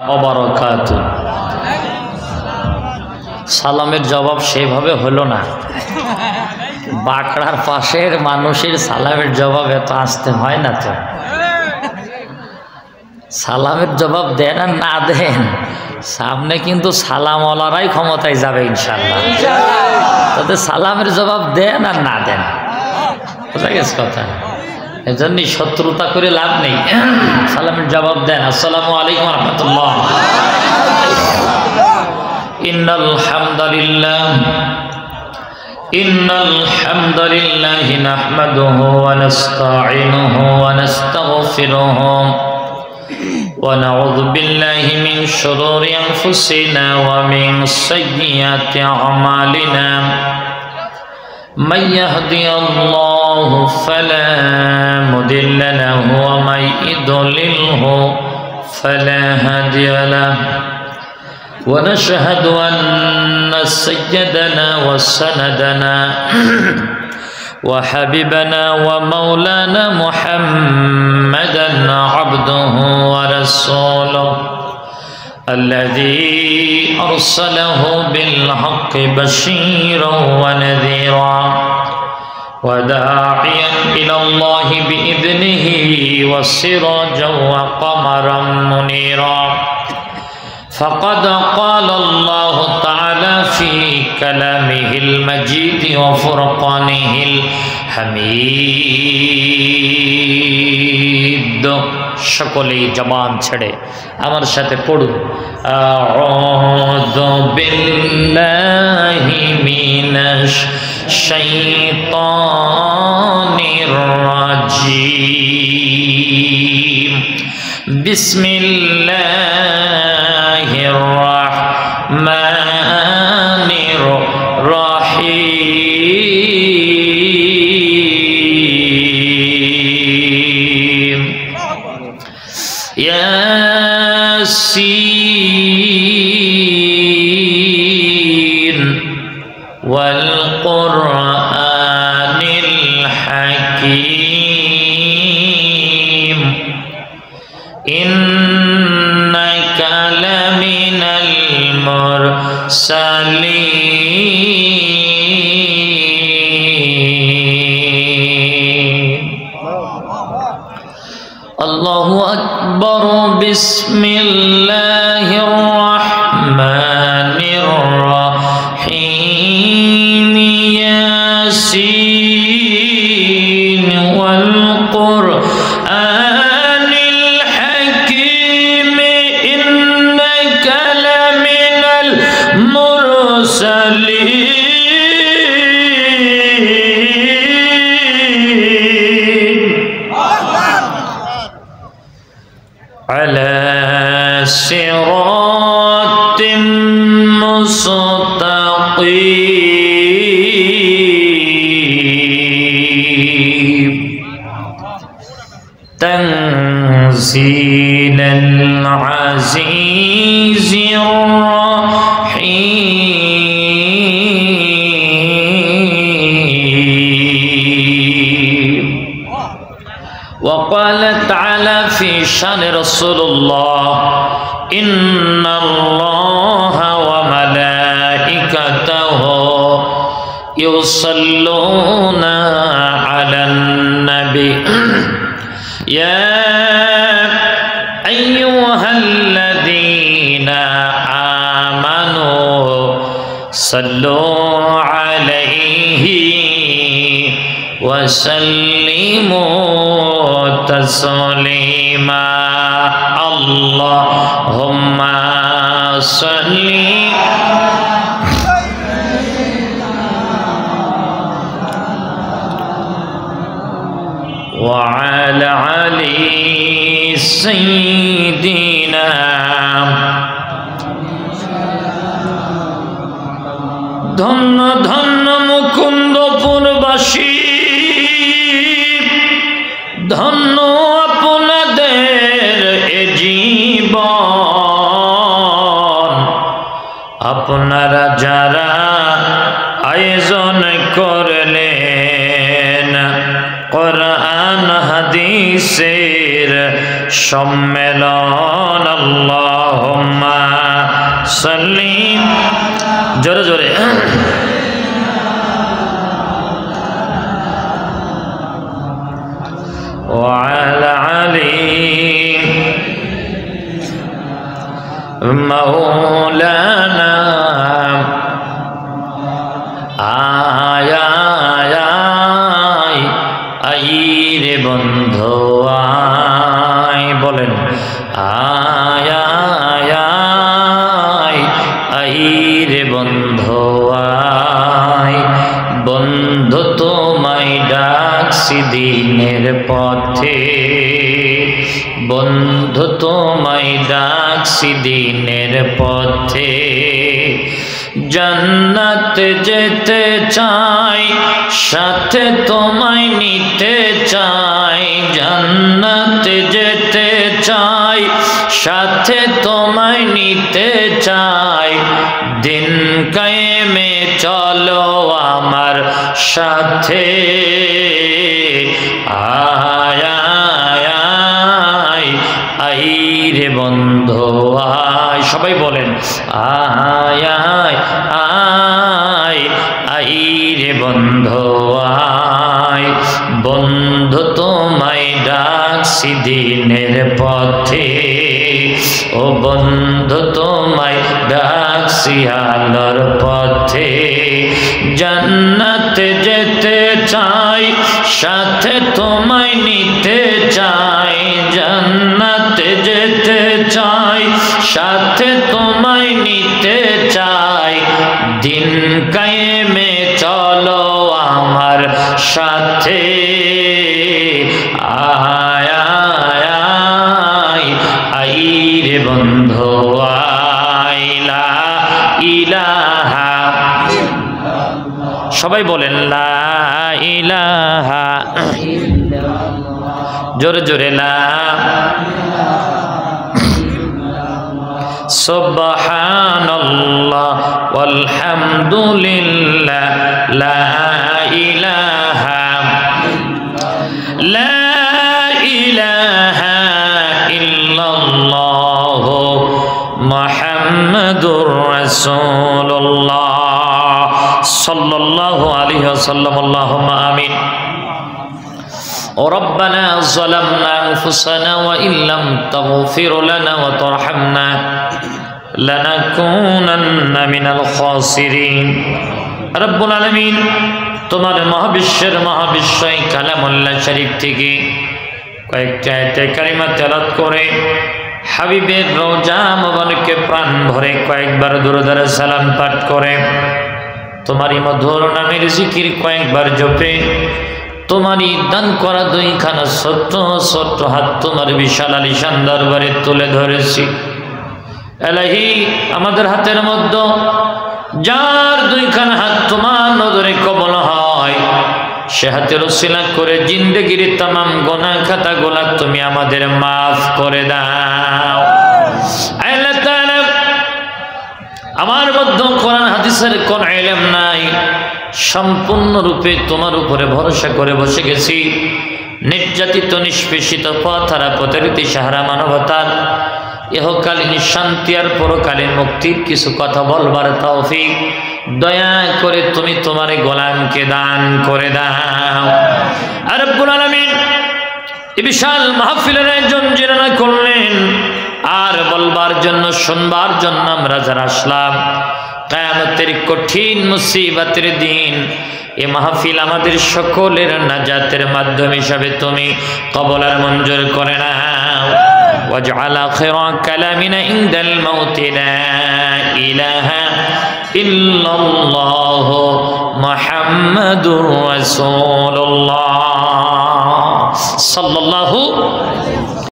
ওয়াবারাকাতুহু। সালামের জবাব সেভাবে হলো না। বাকড়ার পাশের মানুষের সালামের জবাব এত আসতে হয় না তো। সালামের জবাব দেন আর না দেন, সামনে কিন্তু সালামওয়ালারাই ক্ষমতায় যাবে ইনশাল্লাহ। তাদের সালামের জবাব দেন আর না দেন, বুঝা গেছে কথা। এজন্যই শত্রুতা করে লাভ নেই, সালামের জবাব দেন। আসসালামু আলাইকুম ওয়া রাহমাতুল্লাহ। ইন্নাল হামদালিল্লাহ নাহমাদুহু ওয়া নাস্তাঈনুহু ওয়া নাস্তাগফিরুহু ওয়া নাউযু বিল্লাহি মিন শুরুরি আনফুসিনা ওয়া মিন সাইয়্যাতি আমালিনা। من يهدي الله فلا مضل له ومن يضلله فلا هادي له ونشهد أن سيدنا وسندنا وحبيبنا ومولانا محمدا عبده ورسوله الذي أرسله بالحق بشيرا ونذيرا وداعيا إلى الله بإذنه وسراجا وقمرا منيرا. فقد قال الله تعالى في كلامه المجيد وفرقانه الحميد. সকলেই জবান ছেড়ে আমার সাথে পড়ুন, আউযু বিল্লাহি মিনাশ শাইতানির রাজীম। বিসমিল্লাহির রাহমানির রাহিম। ياسين والقرآن الحكيم إنك لمن المرسلين. الله أكبر. بسم الله الرحمن الرحيم. ياسين والقرآن الحكيم إنك لمن المرسلين على صراط مستقيم. تنزيل العزيز الرحيم. وقال تعالى في شان رسول الله إن الله وملائكته يصلون على النبي يا أيها الذين آمنوا صلوا عليه وسلموا تسليما. اللهم صل وعلى علي سيدنا ধন্য ধন্য মুকুন্দপুরবাসী, ধন্য আপনাদের এ জীবন। আপনারা যারা আয়োজন করলেন কোরআন হাদিসের সম্মেলন। আল্লাহুম্মা সাল্লি, জোরে জোরে, وعلى علي مولانا রে বন্ধু আয়, বলেন রে বন্ধু আয়, বন্ধু তোমায় ডাকছি দিনের পথে, বন্ধু তোমায় ডাকছি দিনের পথে, জান্নাতে যেতে চাই, সাথে তোমায় নিতে চাই, জান্নাতে যেতে চাই, সাথে তোমায় নিতে চাই, দিন কায়েমে চলো আমার সাথে, আয় রে বন্ধু আয়, সবাই বলেন আয় রে বন্ধু আয়, বন্ধু তোমায় ডাকছি দিনের পথে, ও বন্ধু তোমায় ডাকছি আলোর পথে, জান্নাতে যেতে চাই, সাথে তোমায় নিতে চাই, জান্নাতে যেতে চাই, সাথে তোমায় নিতে চাই, দিন কায়েমে চলো আমার সাথে, আয় রে বন্ধু আয়, লা ইলাহা, সবাই বলেন লা ইলাহা, জোরে জোরে লা, সুবহানাল্লাহ ওয়ালহামদুলিল্লাহ, লা ইলাহা ইল্লাল্লাহ মুহাম্মাদুর রাসূলুল্লাহ সাল্লাল্লাহু আলাইহি ওয়াসাল্লাম। আল্লাহুম্মা আমিন। ربنا ظلمنا أنفسنا وإن لم تغفر لنا وترحمنا لنكونن من الخاسرين। رب العالمين তোমার মহাবিশ্বের মহাবিশ্বই কালামুল্লাহ শরীফ থেকে কয়েকটা আয়াতে কারিমা তেলাওয়াত করে হাবিবের রওজা মুবারকে প্রাণ ভরে কয়েকবার দুরূদ ও সালাম পাঠ করে তোমারই মধুর নামের জিকির কয়েকবার জপে তোমারই দান করা দুইখানা ছোট্ট ছোট্ট হাত তোমার বিশাল আলিশান দরবারে তুলে ধরেছি। এলাহি আমাদের হাতের মধ্যে যার দুইখানা হাত তোমার নজরে কবল হয় সে হাতের উসিলা করে জিন্দেগির तमाम গুনাহ খাতাগুলো তুমি আমাদের মাফ করে দাও। আল্লাহ তাআলা আমার মধ্যে কোরআন হাদিসের কোন ইলম নাই, সম্পূর্ণরূপে তোমার উপরে ভরসা করে বসে গেছি। নির্যাতিত নিষ্পেষিত পথহারা পথের দিশাহারা মানবতার ইহকালীন শান্তি আর পরকালীন মুক্তির কিছু কথা বলবার তৌফিক দয়া করে তুমি তোমার গোলামকে দান করে দাও। আর রব্বুল আলামিন এই বিশাল মাহফিলের আয়োজন যিনি করলেন আর বলবার জন্য শুনবার জন্য আমরা যারা আসলাম, কিয়ামতের কঠিন মুসিবতের দিন এই মাহফিল আমাদের সকলের নাজাতের মাধ্যম হিসাবে তুমি কবুল আর মঞ্জুর করে নাও। ওয়াজআল আখিরা কালামিনা ইনদাল মাউত লা ইলাহা ইল্লাল্লাহ মুহাম্মাদুর রাসূলুল্লাহ সাল্লাল্লাহু